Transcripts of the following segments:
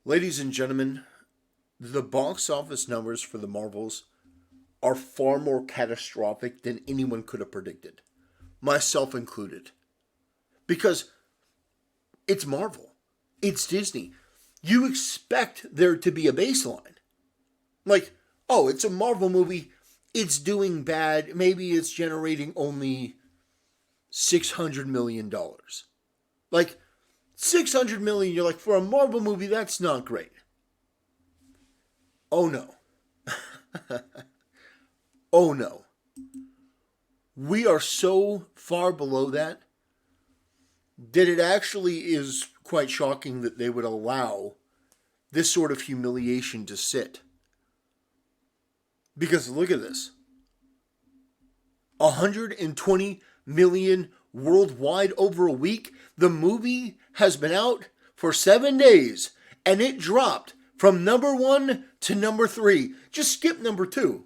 Ladies and gentlemen, the box office numbers for the Marvels are far more catastrophic than anyone could have predicted, myself included. Because it's Marvel, it's Disney. You expect there to be a baseline. Like, oh, it's a Marvel movie, it's doing bad, maybe it's generating only $600 million. Like, 600 million, you're like, for a Marvel movie, that's not great. Oh no. Oh no. We are so far below that it actually is quite shocking that they would allow this sort of humiliation to sit. Because look at this, 120 million worldwide over a week. The movie has been out for 7 days and it dropped from number 1 to number 3. Just skip number 2.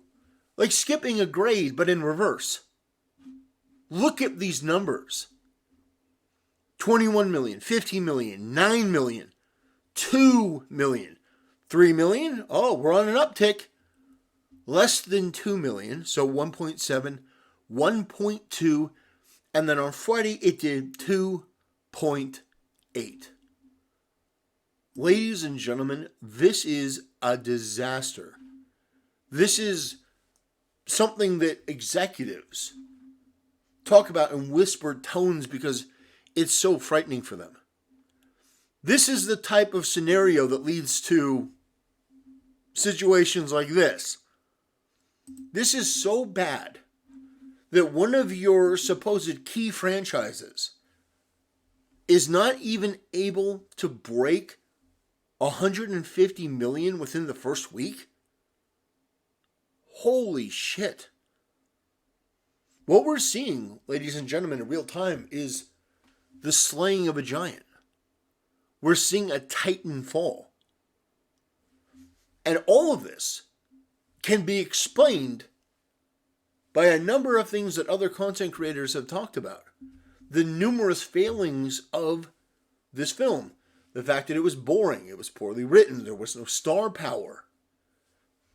Like skipping a grade, but in reverse. Look at these numbers. 21 million, 15 million, 9 million, 2 million, 3 million. Oh, we're on an uptick. Less than 2 million, so 1.7, 1.2, and then on Friday it did 2.8. Ladies and gentlemen, this is a disaster. This is something that executives talk about in whispered tones because it's so frightening for them. This is the type of scenario that leads to situations like this. This is so bad that one of your supposed key franchises is not even able to break 150 million within the first week? Holy shit. What we're seeing, ladies and gentlemen, in real time is the slaying of a giant. We're seeing a titan fall. And all of this can be explained by a number of things that other content creators have talked about. The numerous failings of this film. The fact that it was boring, it was poorly written, there was no star power.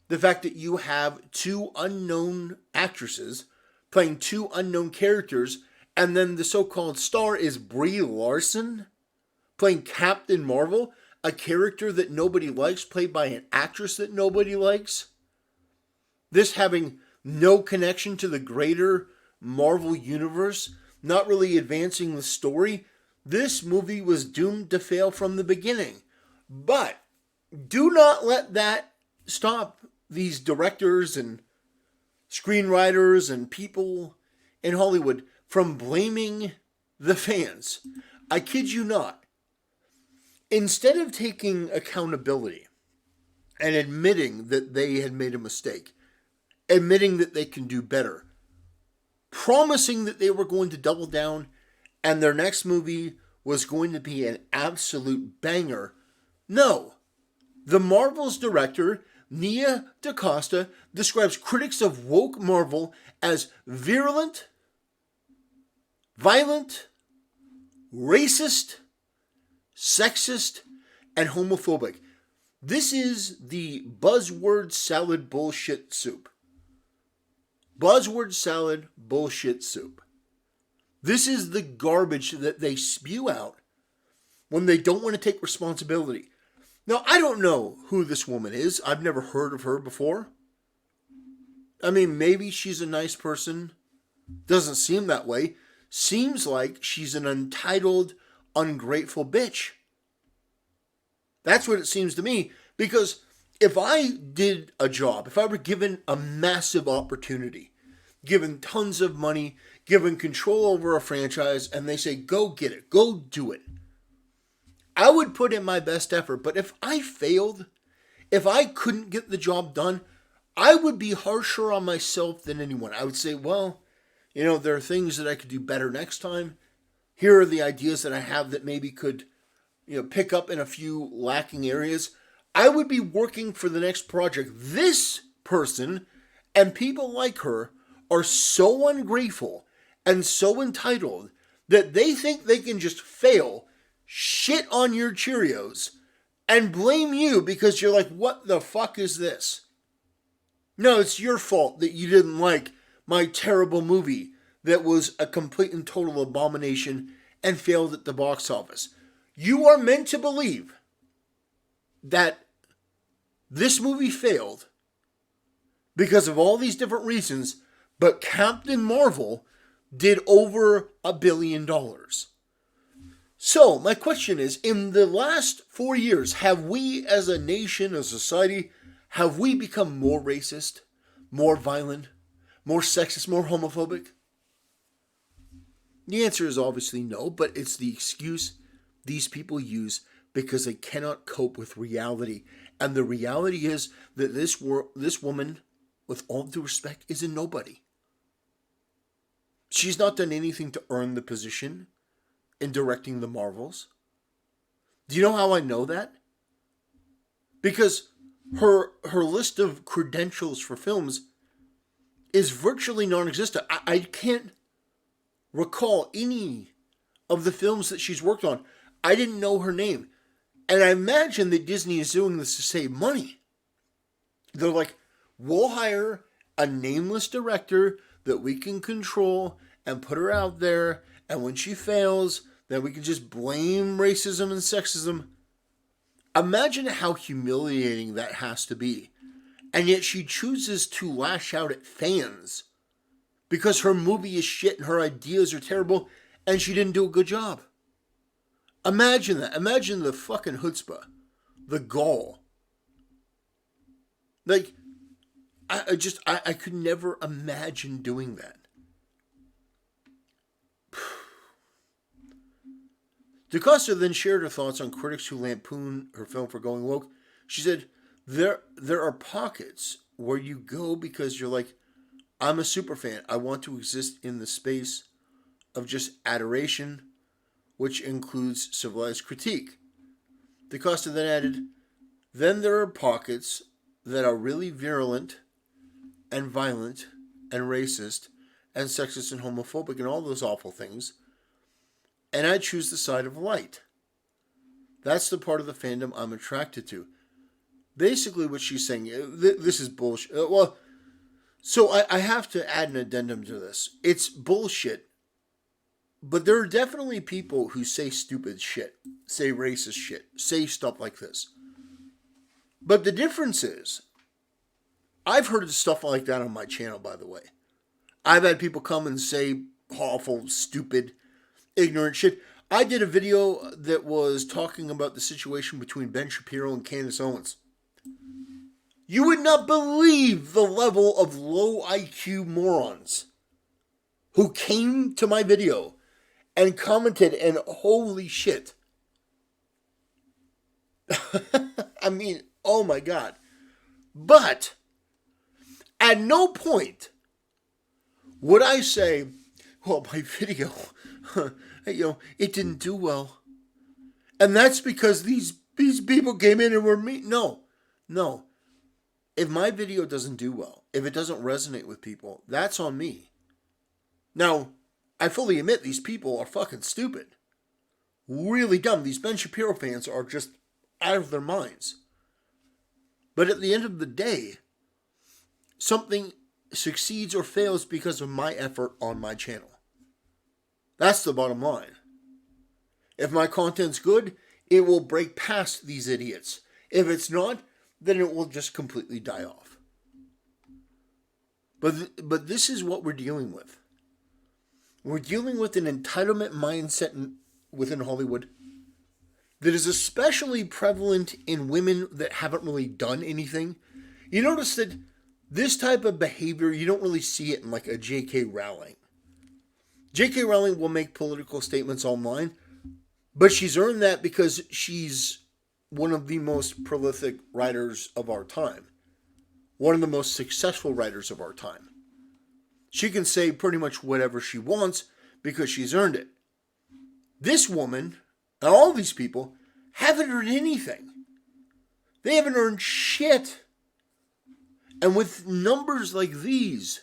The fact that you have two unknown actresses playing two unknown characters, and then the so-called star is Brie Larson playing Captain Marvel, a character that nobody likes, played by an actress that nobody likes. This having no connection to the greater Marvel universe, not really advancing the story. This movie was doomed to fail from the beginning. But do not let that stop these directors and screenwriters and people in Hollywood from blaming the fans. I kid you not. Instead of taking accountability and admitting that they had made a mistake, admitting that they can do better, promising that they were going to double down and their next movie was going to be an absolute banger. No. The Marvel's director, Nia DaCosta, describes critics of woke Marvel as virulent, violent, racist, sexist, and homophobic. This is the buzzword salad bullshit soup. Buzzword salad bullshit soup. This is the garbage that they spew out when they don't want to take responsibility. Now, I don't know who this woman is. I've never heard of her before. I mean, maybe she's a nice person. Doesn't seem that way. Seems like she's an entitled, ungrateful bitch. That's what it seems to me. Because if I did a job, if I were given a massive opportunity, given tons of money, given control over a franchise, and they say, go get it, go do it, I would put in my best effort. But if I failed, if I couldn't get the job done, I would be harsher on myself than anyone. I would say, well, there are things that I could do better next time. Here are the ideas that I have that maybe could, pick up in a few lacking areas. I would be working for the next project. This person and people like her are so ungrateful and so entitled that they think they can just fail, shit on your Cheerios, and blame you because you're like, what the fuck is this? No, it's your fault that you didn't like my terrible movie that was a complete and total abomination and failed at the box office. You are meant to believe that this movie failed because of all these different reasons, but Captain Marvel did over $1 billion. So, my question is, in the last 4 years, have we as a nation, as a society, have we become more racist, more violent, more sexist, more homophobic? The answer is obviously no, but it's the excuse these people use because they cannot cope with reality. And the reality is that this woman, with all due respect, is a nobody. She's not done anything to earn the position in directing the Marvels. Do you know how I know that? Because her list of credentials for films is virtually non-existent. I can't recall any of the films that she's worked on. I didn't know her name. And I imagine that Disney is doing this to save money. They're like, we'll hire a nameless director that we can control and put her out there, and when she fails, then we can just blame racism and sexism. Imagine how humiliating that has to be. And yet she chooses to lash out at fans because her movie is shit and her ideas are terrible and she didn't do a good job. Imagine that. Imagine the fucking chutzpah. The gall. Like, I could never imagine doing that. DaCosta then shared her thoughts on critics who lampoon her film for going woke. She said, there are pockets where you go because you're like, I'm a superfan. I want to exist in the space of just adoration, which includes civilized critique. DaCosta then added, then there are pockets that are really virulent and violent and racist and sexist and homophobic and all those awful things. And I choose the side of light. That's the part of the fandom I'm attracted to. Basically what she's saying, this is bullshit. So I have to add an addendum to this. It's bullshit. But there are definitely people who say stupid shit, say racist shit, say stuff like this. But the difference is, I've heard stuff like that on my channel, by the way. I've had people come and say awful, stupid, ignorant shit. I did a video that was talking about the situation between Ben Shapiro and Candace Owens. You would not believe the level of low IQ morons who came to my video and commented, and holy shit. I mean, oh my God. But at no point would I say, well, my video, it didn't do well. And that's because these people came in and were mean. No. If my video doesn't do well, if it doesn't resonate with people, that's on me. Now, I fully admit these people are fucking stupid. Really dumb. These Ben Shapiro fans are just out of their minds. But at the end of the day, something succeeds or fails because of my effort on my channel. That's the bottom line. If my content's good, it will break past these idiots. If it's not, then it will just completely die off. But this is what we're dealing with. We're dealing with an entitlement mindset within Hollywood that is especially prevalent in women that haven't really done anything. You notice that this type of behavior, you don't really see it in like a J.K. Rowling. J.K. Rowling will make political statements online, but she's earned that because she's one of the most prolific writers of our time. One of the most successful writers of our time. She can say pretty much whatever she wants because she's earned it. This woman, and all these people, haven't earned anything. They haven't earned shit. And with numbers like these,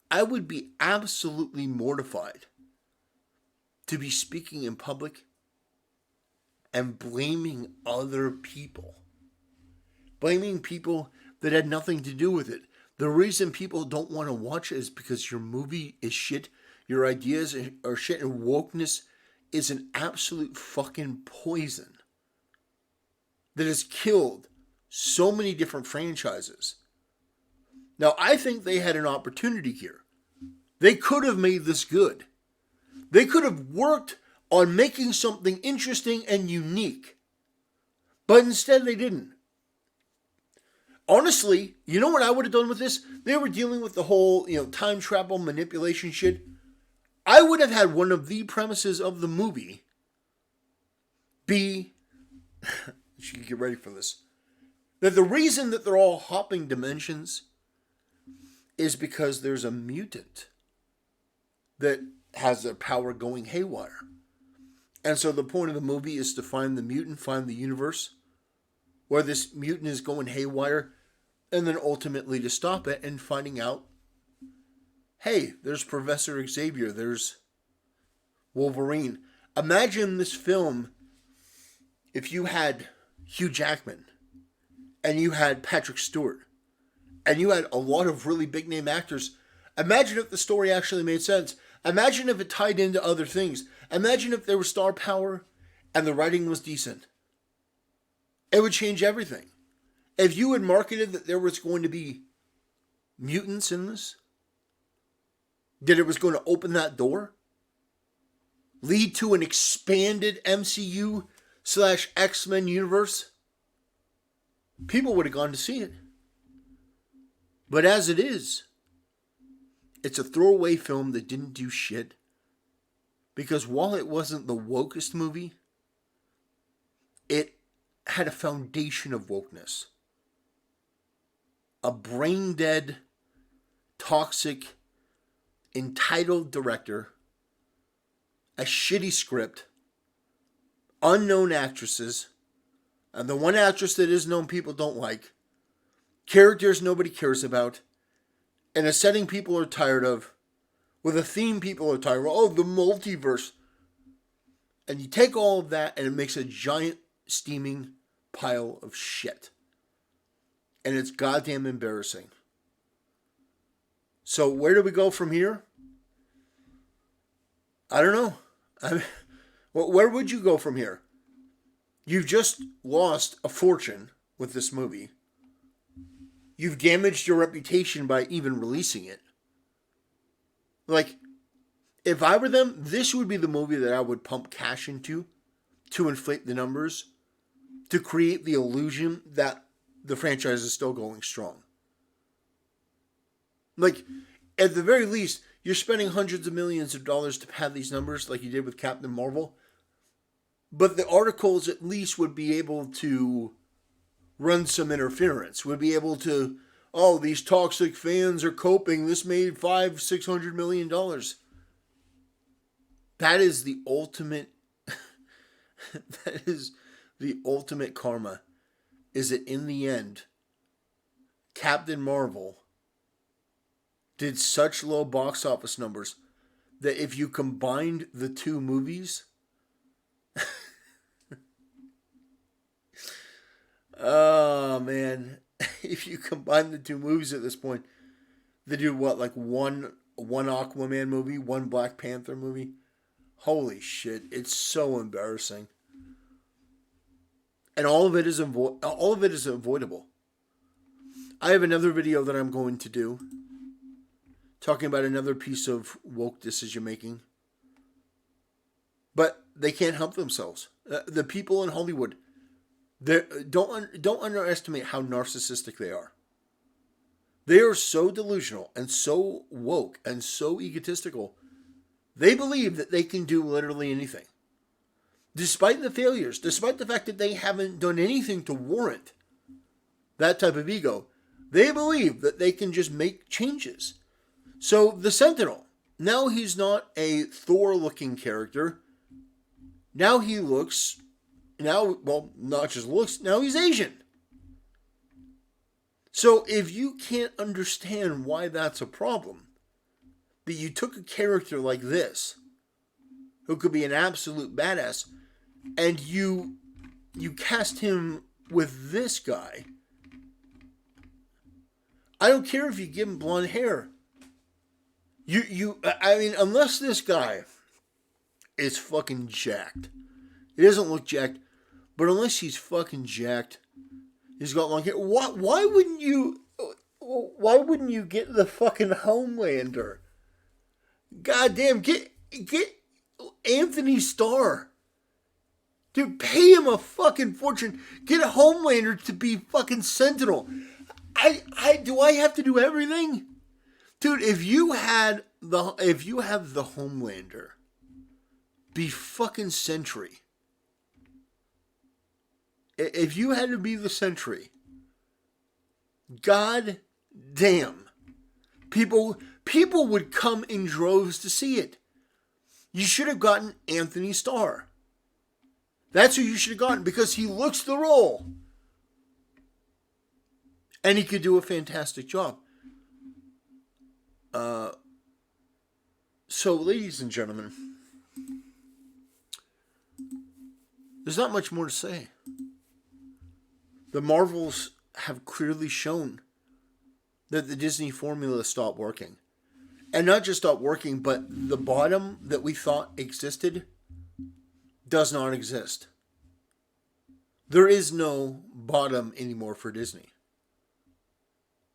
I would be absolutely mortified to be speaking in public and blaming other people. Blaming people that had nothing to do with it. The reason people don't want to watch it is because your movie is shit, your ideas are shit, and wokeness is an absolute fucking poison that has killed so many different franchises. Now, I think they had an opportunity here. They could have made this good. They could have worked on making something interesting and unique. But instead, they didn't. Honestly, you know what I would have done with this? They were dealing with the whole, time travel manipulation shit. I would have had one of the premises of the movie be, you should get ready for this, that the reason that they're all hopping dimensions is because there's a mutant that has their power going haywire. And so the point of the movie is to find the mutant, find the universe where this mutant is going haywire, and then ultimately to stop it and finding out, hey, there's Professor Xavier, there's Wolverine. Imagine this film if you had Hugh Jackman and you had Patrick Stewart and you had a lot of really big name actors. Imagine if the story actually made sense. Imagine if it tied into other things. Imagine if there was star power and the writing was decent. It would change everything. If you had marketed that there was going to be mutants in this, that it was going to open that door, lead to an expanded MCU/X-Men universe, people would have gone to see it. But as it is, it's a throwaway film that didn't do shit. Because while it wasn't the wokest movie, it had a foundation of wokeness. A brain-dead, toxic, entitled director, a shitty script, unknown actresses, and the one actress that is known people don't like, characters nobody cares about, and a setting people are tired of, with a theme people are tired of. Oh, the multiverse. And you take all of that and it makes a giant steaming pile of shit. And it's goddamn embarrassing. So where do we go from here? I don't know. Where would you go from here? You've just lost a fortune with this movie. You've damaged your reputation by even releasing it. Like, if I were them, this would be the movie that I would pump cash into to inflate the numbers, to create the illusion that the franchise is still going strong. Like, at the very least, you're spending hundreds of millions of dollars to pad these numbers like you did with Captain Marvel. But the articles at least would be able to run some interference, would be able to, oh, these toxic fans are coping. This made $500-600 million. That is the ultimate, that is the ultimate karma. Is that in the end, Captain Marvel did such low box office numbers that if you combined the two movies, oh man, if you combine the two movies at this point, they do what, like one Aquaman movie, one Black Panther movie? Holy shit, it's so embarrassing. And all of it is avoidable. I have another video that I'm going to do talking about another piece of woke decision making. But they can't help themselves. The people in Hollywood, don't underestimate how narcissistic they are. They are so delusional and so woke and so egotistical. They believe that they can do literally anything. Despite the failures, despite the fact that they haven't done anything to warrant that type of ego, they believe that they can just make changes. So the Sentinel, now he's not a Thor-looking character. Now he looks, not just looks, now he's Asian. So if you can't understand why that's a problem, that you took a character like this, who could be an absolute badass, and you you cast him with this guy. I don't care if you give him blonde hair. I mean, unless this guy is fucking jacked. He doesn't look jacked, but unless he's fucking jacked, he's got long hair. Why wouldn't you? Why wouldn't you get the fucking Homelander? Goddamn, get Anthony Starr. Dude, pay him a fucking fortune. Get a Homelander to be fucking Sentinel. Do I have to do everything? Dude, if you have the Homelander be fucking Sentry. If you had to be the Sentry, god damn. People would come in droves to see it. You should have gotten Anthony Starr. That's who you should have gotten because he looks the role. And he could do a fantastic job. So, ladies and gentlemen, there's not much more to say. The Marvels have clearly shown that the Disney formula stopped working. And not just stopped working, but the bottom that we thought existed does not exist. There is no bottom anymore for Disney.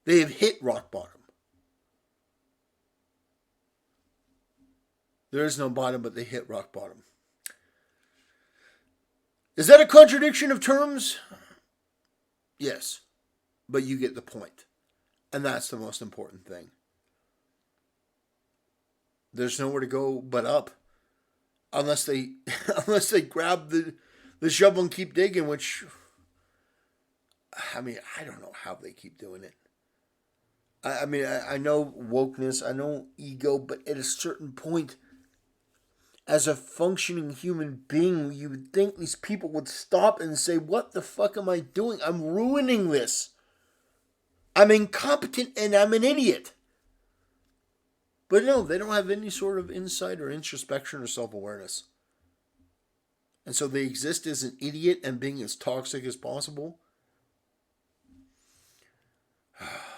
They have hit rock bottom. There is no bottom, but they hit rock bottom. Is that a contradiction of terms? Yes. But you get the point. And that's the most important thing. There's nowhere to go but up. Unless they grab the shovel and keep digging, which, I mean, I don't know how they keep doing it. I mean, I know wokeness, I know ego, but at a certain point, as a functioning human being, you would think these people would stop and say, what the fuck am I doing? I'm ruining this. I'm incompetent and I'm an idiot. But no, they don't have any sort of insight or introspection or self-awareness. And so they exist as an idiot and being as toxic as possible.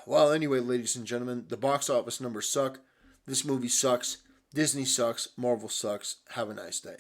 Well, anyway, ladies and gentlemen, the box office numbers suck. This movie sucks. Disney sucks. Marvel sucks. Have a nice day.